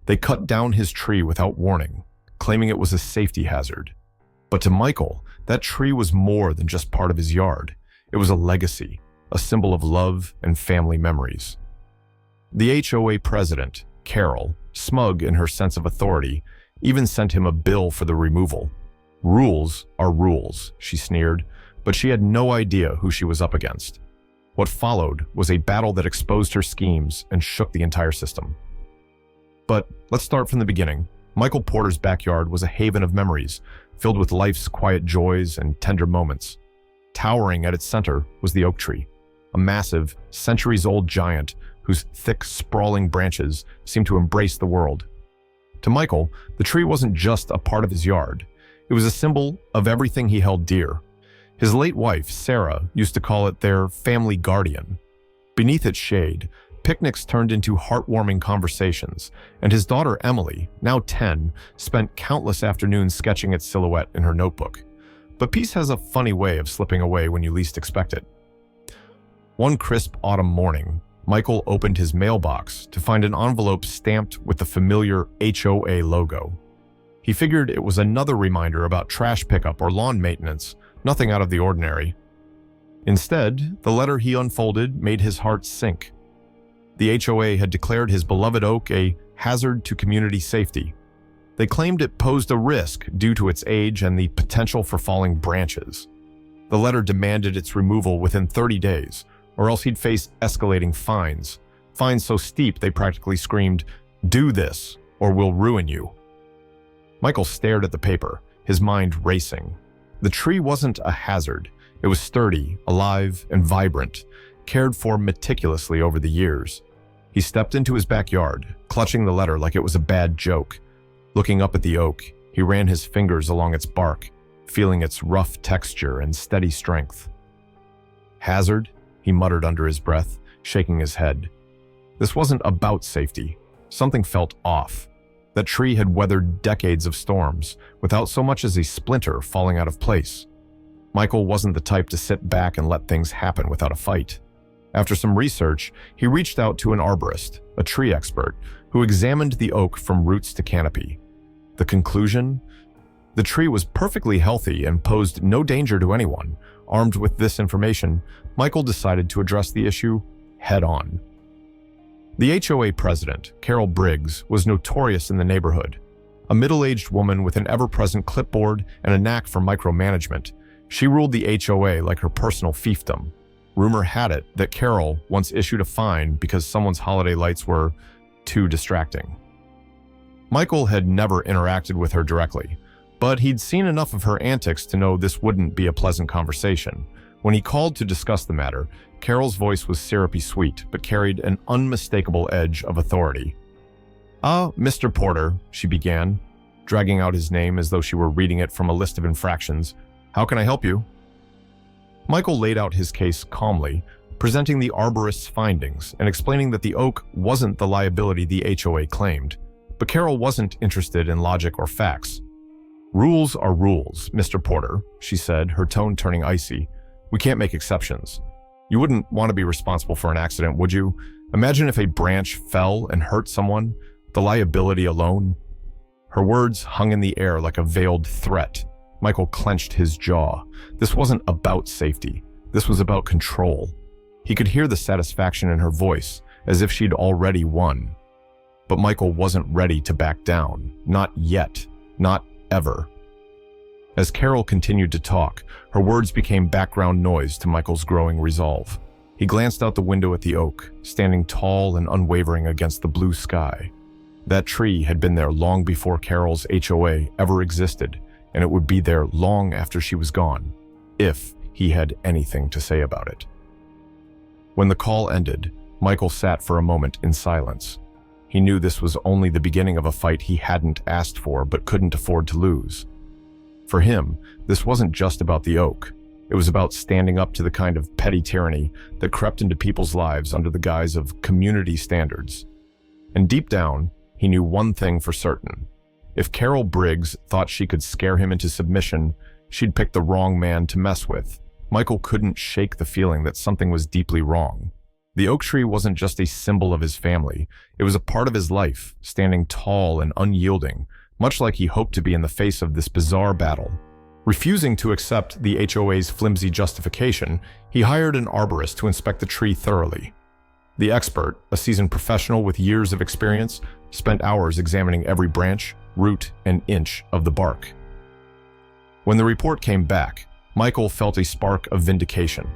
They cut down his tree without warning, claiming it was a safety hazard. But to Michael, that tree was more than just part of his yard. It was a legacy, a symbol of love and family memories. The HOA president, Carol, smug in her sense of authority, even sent him a bill for the removal. Rules are rules, she sneered, but she had no idea who she was up against. What followed was a battle that exposed her schemes and shook the entire system. But let's start from the beginning. Michael Porter's backyard was a haven of memories, filled with life's quiet joys and tender moments. Towering at its center was the oak tree, a massive, centuries-old giant whose thick, sprawling branches seemed to embrace the world. To Michael, the tree wasn't just a part of his yard. It was a symbol of everything he held dear. His late wife, Sarah, used to call it their family guardian. Beneath its shade, picnics turned into heartwarming conversations, and his daughter Emily, now 10, spent countless afternoons sketching its silhouette in her notebook. But peace has a funny way of slipping away when you least expect it. One crisp autumn morning, Michael opened his mailbox to find an envelope stamped with the familiar HOA logo. He figured it was another reminder about trash pickup or lawn maintenance, nothing out of the ordinary. Instead, the letter he unfolded made his heart sink. The HOA had declared his beloved oak a hazard to community safety. They claimed it posed a risk due to its age and the potential for falling branches. The letter demanded its removal within 30 days, or else he'd face escalating fines. Fines so steep they practically screamed, "Do this, or we'll ruin you." Michael stared at the paper, his mind racing. The tree wasn't a hazard. It was sturdy, alive, and vibrant, cared for meticulously over the years. He stepped into his backyard, clutching the letter like it was a bad joke. Looking up at the oak, he ran his fingers along its bark, feeling its rough texture and steady strength. "Hazard?" he muttered under his breath, shaking his head. This wasn't about safety. Something felt off. That tree had weathered decades of storms, without so much as a splinter falling out of place. Michael wasn't the type to sit back and let things happen without a fight. After some research, he reached out to an arborist, a tree expert, who examined the oak from roots to canopy. The conclusion? The tree was perfectly healthy and posed no danger to anyone. Armed with this information, Michael decided to address the issue head-on. The HOA president, Carol Briggs, was notorious in the neighborhood. A middle-aged woman with an ever-present clipboard and a knack for micromanagement, she ruled the HOA like her personal fiefdom. Rumor had it that Carol once issued a fine because someone's holiday lights were too distracting. Michael had never interacted with her directly, but he'd seen enough of her antics to know this wouldn't be a pleasant conversation. When he called to discuss the matter, Carol's voice was syrupy sweet, but carried an unmistakable edge of authority. Mr. Porter," she began, dragging out his name as though she were reading it from a list of infractions. "How can I help you?" Michael laid out his case calmly, presenting the arborist's findings and explaining that the oak wasn't the liability the HOA claimed. But Carol wasn't interested in logic or facts. "Rules are rules, Mr. Porter," she said, her tone turning icy. "We can't make exceptions. You wouldn't want to be responsible for an accident, would you? Imagine if a branch fell and hurt someone, the liability alone." Her words hung in the air like a veiled threat. Michael clenched his jaw. This wasn't about safety. This was about control. He could hear the satisfaction in her voice, as if she'd already won. But Michael wasn't ready to back down. Not yet. Not ever. As Carol continued to talk, her words became background noise to Michael's growing resolve. He glanced out the window at the oak, standing tall and unwavering against the blue sky. That tree had been there long before Carol's HOA ever existed, and it would be there long after she was gone, if he had anything to say about it. When the call ended, Michael sat for a moment in silence. He knew this was only the beginning of a fight he hadn't asked for but couldn't afford to lose. For him, this wasn't just about the oak. It was about standing up to the kind of petty tyranny that crept into people's lives under the guise of community standards. And deep down, he knew one thing for certain. If Carol Briggs thought she could scare him into submission, she'd picked the wrong man to mess with. Michael couldn't shake the feeling that something was deeply wrong. The oak tree wasn't just a symbol of his family, it was a part of his life, standing tall and unyielding, much like he hoped to be in the face of this bizarre battle. Refusing to accept the HOA's flimsy justification, he hired an arborist to inspect the tree thoroughly. The expert, a seasoned professional with years of experience, spent hours examining every branch, root, and inch of the bark. When the report came back, Michael felt a spark of vindication.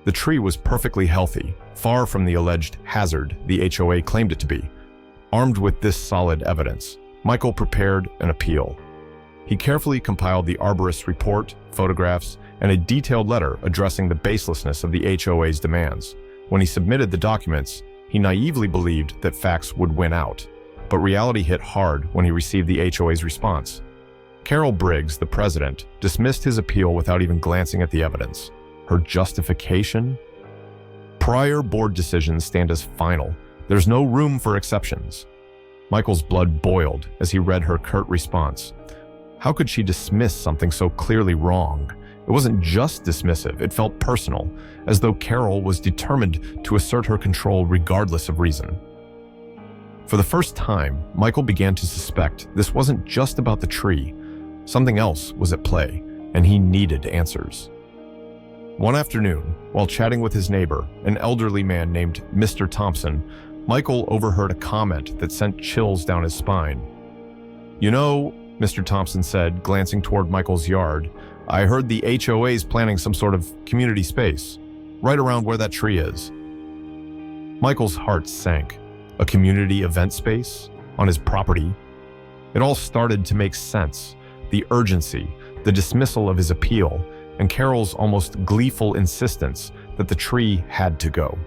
The tree was perfectly healthy, far from the alleged hazard the HOA claimed it to be. Armed with this solid evidence, Michael prepared an appeal. He carefully compiled the arborist's report, photographs, and a detailed letter addressing the baselessness of the HOA's demands. When he submitted the documents, he naively believed that facts would win out, but reality hit hard when he received the HOA's response. Carol Briggs, the president, dismissed his appeal without even glancing at the evidence. Her justification? Prior board decisions stand as final. There's no room for exceptions. Michael's blood boiled as he read her curt response. How could she dismiss something so clearly wrong? It wasn't just dismissive, it felt personal, as though Carol was determined to assert her control regardless of reason. For the first time, Michael began to suspect this wasn't just about the tree. Something else was at play, and he needed answers. One afternoon, while chatting with his neighbor, an elderly man named Mr. Thompson, Michael overheard a comment that sent chills down his spine. "You know," Mr. Thompson said, glancing toward Michael's yard, "I heard the HOA's planning some sort of community space, right around where that tree is." Michael's heart sank. A community event space? On his property? It all started to make sense. The urgency, the dismissal of his appeal, and Carol's almost gleeful insistence that the tree had to go.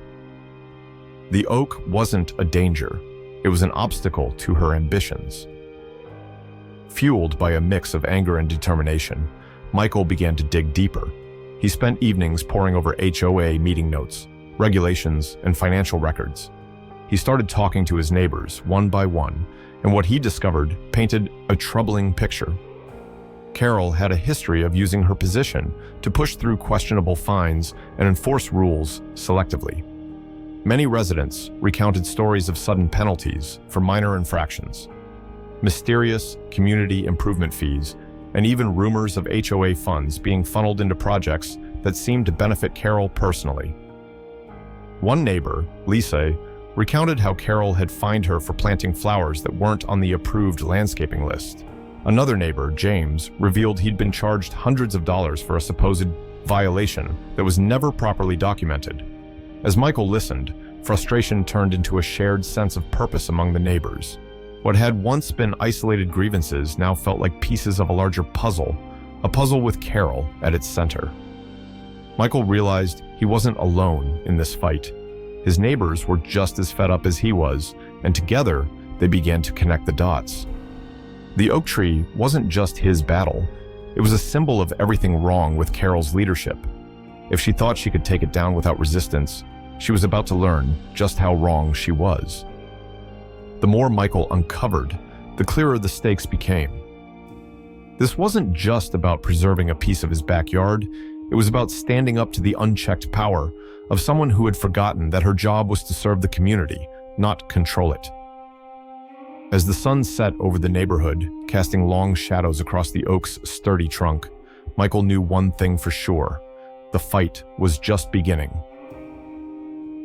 The oak wasn't a danger. It was an obstacle to her ambitions. Fueled by a mix of anger and determination, Michael began to dig deeper. He spent evenings poring over HOA meeting notes, regulations, and financial records. He started talking to his neighbors one by one, and what he discovered painted a troubling picture. Carol had a history of using her position to push through questionable fines and enforce rules selectively. Many residents recounted stories of sudden penalties for minor infractions, mysterious community improvement fees, and even rumors of HOA funds being funneled into projects that seemed to benefit Carol personally. One neighbor, Lisa, recounted how Carol had fined her for planting flowers that weren't on the approved landscaping list. Another neighbor, James, revealed he'd been charged hundreds of dollars for a supposed violation that was never properly documented. As Michael listened, frustration turned into a shared sense of purpose among the neighbors. What had once been isolated grievances now felt like pieces of a larger puzzle, a puzzle with Carol at its center. Michael realized he wasn't alone in this fight. His neighbors were just as fed up as he was, and together they began to connect the dots. The oak tree wasn't just his battle. It was a symbol of everything wrong with Carol's leadership. If she thought she could take it down without resistance, she was about to learn just how wrong she was. The more Michael uncovered, the clearer the stakes became. This wasn't just about preserving a piece of his backyard. It was about standing up to the unchecked power of someone who had forgotten that her job was to serve the community, not control it. As the sun set over the neighborhood, casting long shadows across the oak's sturdy trunk, Michael knew one thing for sure: the fight was just beginning.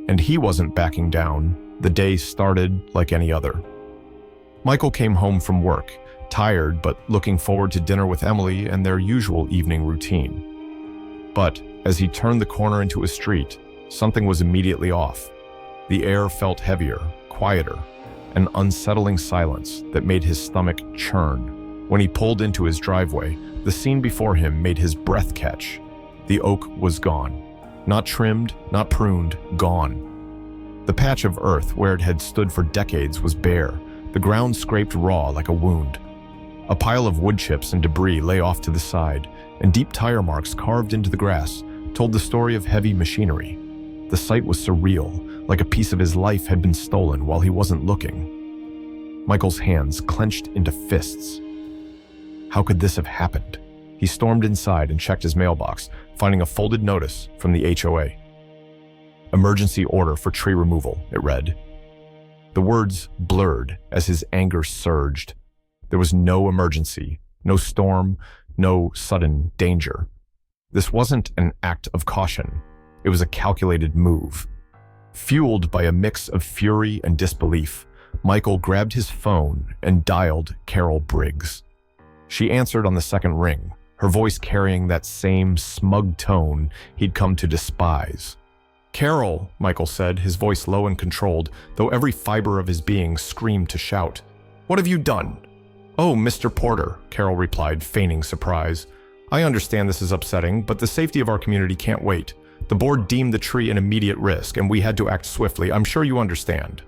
And he wasn't backing down. The day started like any other. Michael came home from work, tired but looking forward to dinner with Emily and their usual evening routine. But as he turned the corner into a street, something was immediately off. The air felt heavier, quieter, an unsettling silence that made his stomach churn. When he pulled into his driveway, the scene before him made his breath catch. The oak was gone. Not trimmed, not pruned, gone. The patch of earth where it had stood for decades was bare, the ground scraped raw like a wound. A pile of wood chips and debris lay off to the side, and deep tire marks carved into the grass told the story of heavy machinery. The sight was surreal, like a piece of his life had been stolen while he wasn't looking. Michael's hands clenched into fists. How could this have happened? He stormed inside and checked his mailbox, finding a folded notice from the HOA. "Emergency order for tree removal," it read. The words blurred as his anger surged. There was no emergency, no storm, no sudden danger. This wasn't an act of caution. It was a calculated move. Fueled by a mix of fury and disbelief, Michael grabbed his phone and dialed Carol Briggs. She answered on the second ring, her voice carrying that same smug tone he'd come to despise. "Carol," Michael said, his voice low and controlled, though every fiber of his being screamed to shout. "What have you done?" "Oh, Mr. Porter," Carol replied, feigning surprise. "I understand this is upsetting, but the safety of our community can't wait. The board deemed the tree an immediate risk, and we had to act swiftly. I'm sure you understand."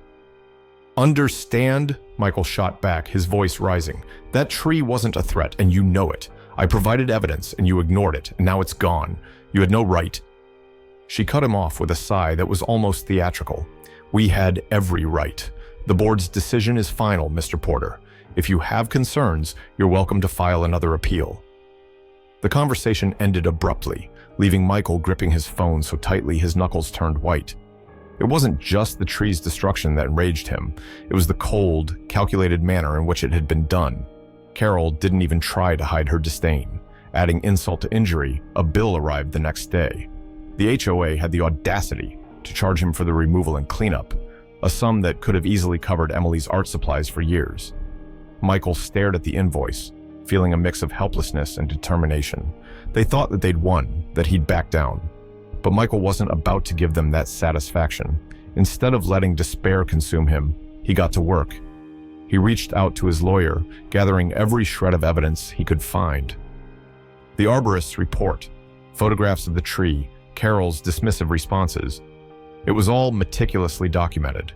"Understand?" Michael shot back, his voice rising. "That tree wasn't a threat, and you know it. I provided evidence, and you ignored it, and now it's gone. You had no right." She cut him off with a sigh that was almost theatrical. "We had every right. The board's decision is final, Mr. Porter. If you have concerns, you're welcome to file another appeal." The conversation ended abruptly, leaving Michael gripping his phone so tightly his knuckles turned white. It wasn't just the tree's destruction that enraged him. It was the cold, calculated manner in which it had been done. Carol didn't even try to hide her disdain. Adding insult to injury, a bill arrived the next day. The HOA had the audacity to charge him for the removal and cleanup, a sum that could have easily covered Emily's art supplies for years. Michael stared at the invoice, feeling a mix of helplessness and determination. They thought that they'd won, that he'd back down. But Michael wasn't about to give them that satisfaction. Instead of letting despair consume him, he got to work. He reached out to his lawyer, gathering every shred of evidence he could find. The arborist's report, photographs of the tree, Carol's dismissive responses. It was all meticulously documented.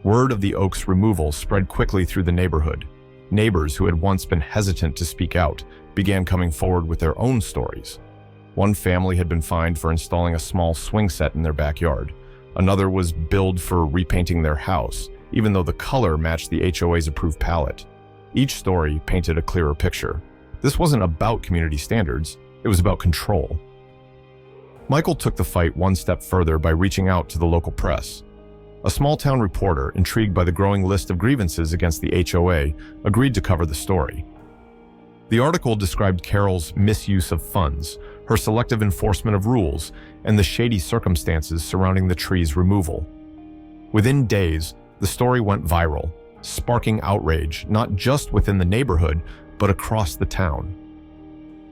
Word of the oak's removal spread quickly through the neighborhood. Neighbors who had once been hesitant to speak out began coming forward with their own stories. One family had been fined for installing a small swing set in their backyard. Another was billed for repainting their house, even though the color matched the HOA's approved palette. Each story painted a clearer picture. This wasn't about community standards, it was about control. Michael took the fight one step further by reaching out to the local press. A small-town reporter, intrigued by the growing list of grievances against the HOA, agreed to cover the story. The article described Carol's misuse of funds, her selective enforcement of rules, and the shady circumstances surrounding the tree's removal. Within days, the story went viral, sparking outrage not just within the neighborhood, but across the town.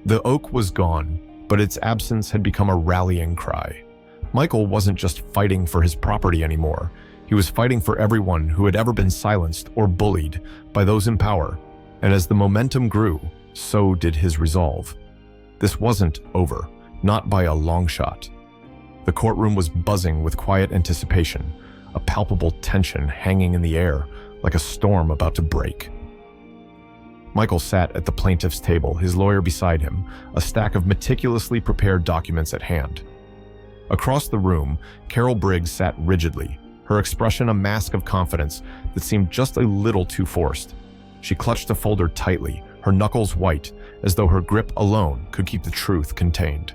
The oak was gone, but its absence had become a rallying cry. Michael wasn't just fighting for his property anymore. He was fighting for everyone who had ever been silenced or bullied by those in power. And as the momentum grew, so did his resolve. This wasn't over, not by a long shot. The courtroom was buzzing with quiet anticipation, a palpable tension hanging in the air like a storm about to break. Michael sat at the plaintiff's table, his lawyer beside him, a stack of meticulously prepared documents at hand. Across the room, Carol Briggs sat rigidly, her expression a mask of confidence that seemed just a little too forced. She clutched the folder tightly, her knuckles white, as though her grip alone could keep the truth contained.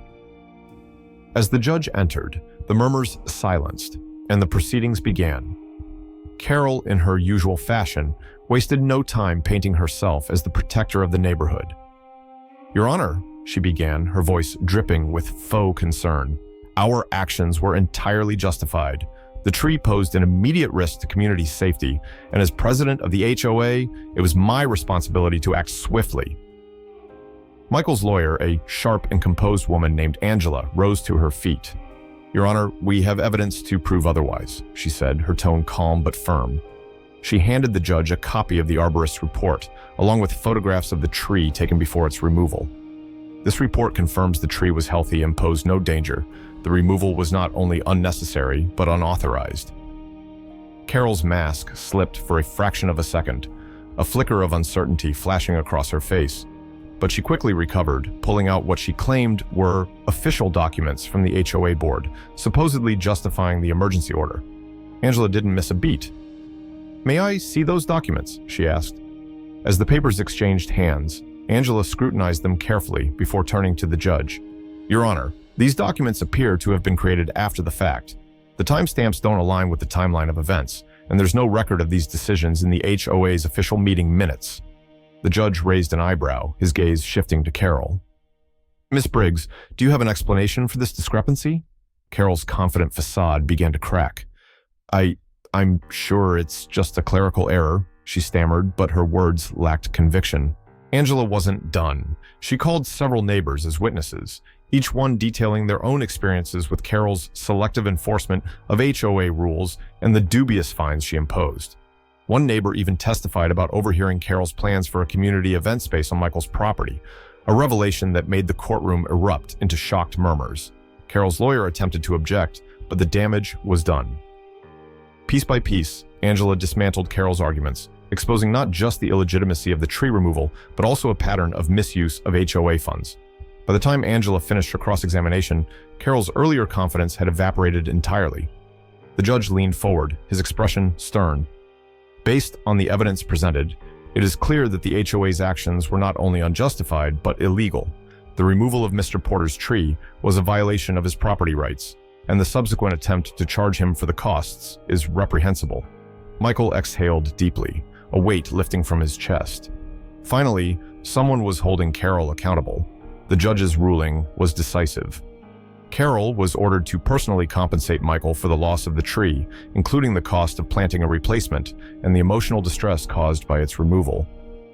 As the judge entered, the murmurs silenced, and the proceedings began. Carol, in her usual fashion, wasted no time painting herself as the protector of the neighborhood. "Your Honor," she began, her voice dripping with faux concern, "our actions were entirely justified. The tree posed an immediate risk to community safety, and as president of the HOA, it was my responsibility to act swiftly." Michael's lawyer, a sharp and composed woman named Angela, rose to her feet. "Your Honor, we have evidence to prove otherwise," she said, her tone calm but firm. She handed the judge a copy of the arborist's report, along with photographs of the tree taken before its removal. "This report confirms the tree was healthy and posed no danger. The removal was not only unnecessary, but unauthorized." Carol's mask slipped for a fraction of a second, a flicker of uncertainty flashing across her face. But she quickly recovered, pulling out what she claimed were official documents from the HOA board, supposedly justifying the emergency order. Angela didn't miss a beat. "May I see those documents?" she asked. As the papers exchanged hands, Angela scrutinized them carefully before turning to the judge. "Your Honor, these documents appear to have been created after the fact. The timestamps don't align with the timeline of events, and there's no record of these decisions in the HOA's official meeting minutes. The judge raised an eyebrow, his gaze shifting to Carol. Miss Briggs, do you have an explanation for this discrepancy? Carol's confident facade began to crack. I'm sure it's just a clerical error, she stammered, but her words lacked conviction. Angela wasn't done. She called several neighbors as witnesses, each one detailing their own experiences with Carol's selective enforcement of HOA rules and the dubious fines she imposed. One neighbor even testified about overhearing Carol's plans for a community event space on Michael's property, a revelation that made the courtroom erupt into shocked murmurs. Carol's lawyer attempted to object, but the damage was done. Piece by piece, Angela dismantled Carol's arguments, exposing not just the illegitimacy of the tree removal, but also a pattern of misuse of HOA funds. By the time Angela finished her cross-examination, Carol's earlier confidence had evaporated entirely. The judge leaned forward, his expression stern. Based on the evidence presented, it is clear that the HOA's actions were not only unjustified, but illegal. The removal of Mr. Porter's tree was a violation of his property rights, and the subsequent attempt to charge him for the costs is reprehensible. Michael exhaled deeply, a weight lifting from his chest. Finally, someone was holding Carol accountable. The judge's ruling was decisive. Carol was ordered to personally compensate Michael for the loss of the tree, including the cost of planting a replacement and the emotional distress caused by its removal.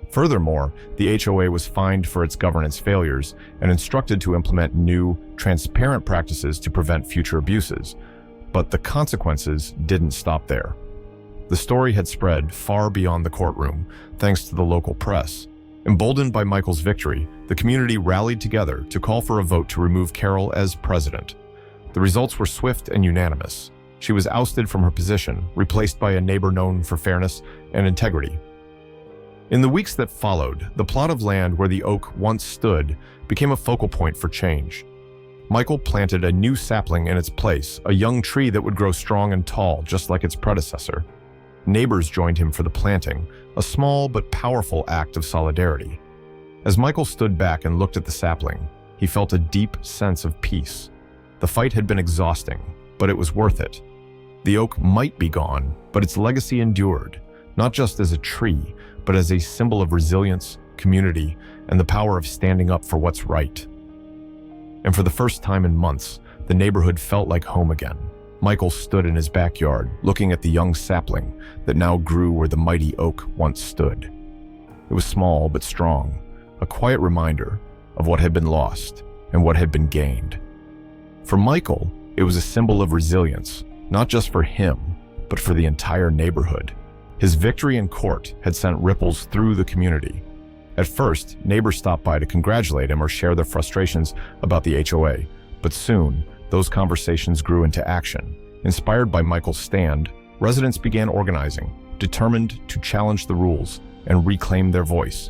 Furthermore, the HOA was fined for its governance failures and instructed to implement new, transparent practices to prevent future abuses. But the consequences didn't stop there. The story had spread far beyond the courtroom, thanks to the local press. Emboldened by Michael's victory, the community rallied together to call for a vote to remove Carol as president. The results were swift and unanimous. She was ousted from her position, replaced by a neighbor known for fairness and integrity. In the weeks that followed, the plot of land where the oak once stood became a focal point for change. Michael planted a new sapling in its place, a young tree that would grow strong and tall, just like its predecessor. Neighbors joined him for the planting, a small but powerful act of solidarity. As Michael stood back and looked at the sapling, he felt a deep sense of peace. The fight had been exhausting, but it was worth it. The oak might be gone, but its legacy endured, not just as a tree, but as a symbol of resilience, community, and the power of standing up for what's right. And for the first time in months, the neighborhood felt like home again. Michael stood in his backyard, looking at the young sapling that now grew where the mighty oak once stood. It was small but strong, a quiet reminder of what had been lost and what had been gained. For Michael, it was a symbol of resilience, not just for him, but for the entire neighborhood. His victory in court had sent ripples through the community. At first, neighbors stopped by to congratulate him or share their frustrations about the HOA, but soon, those conversations grew into action. Inspired by Michael's stand, residents began organizing, determined to challenge the rules and reclaim their voice.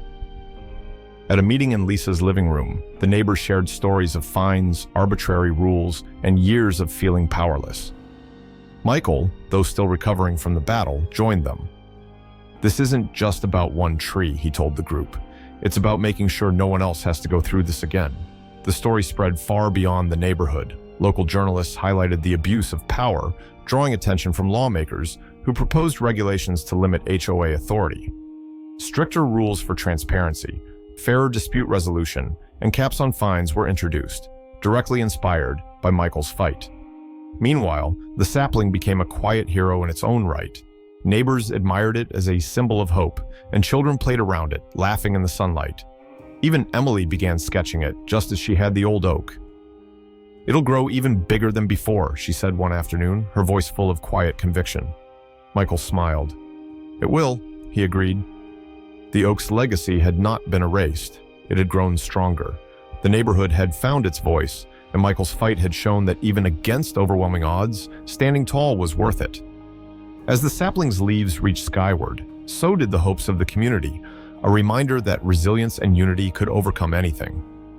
At a meeting in Lisa's living room, the neighbors shared stories of fines, arbitrary rules, and years of feeling powerless. Michael, though still recovering from the battle, joined them. "This isn't just about one tree," he told the group. "It's about making sure no one else has to go through this again." The story spread far beyond the neighborhood. Local journalists highlighted the abuse of power, drawing attention from lawmakers who proposed regulations to limit HOA authority. Stricter rules for transparency, fairer dispute resolution, and caps on fines were introduced, directly inspired by Michael's fight. Meanwhile, the sapling became a quiet hero in its own right. Neighbors admired it as a symbol of hope, and children played around it, laughing in the sunlight. Even Emily began sketching it, just as she had the old oak. "It'll grow even bigger than before," she said one afternoon, her voice full of quiet conviction. Michael smiled. "It will," he agreed. The oak's legacy had not been erased. It had grown stronger. The neighborhood had found its voice, and Michael's fight had shown that even against overwhelming odds, standing tall was worth it. As the sapling's leaves reached skyward, so did the hopes of the community, a reminder that resilience and unity could overcome anything.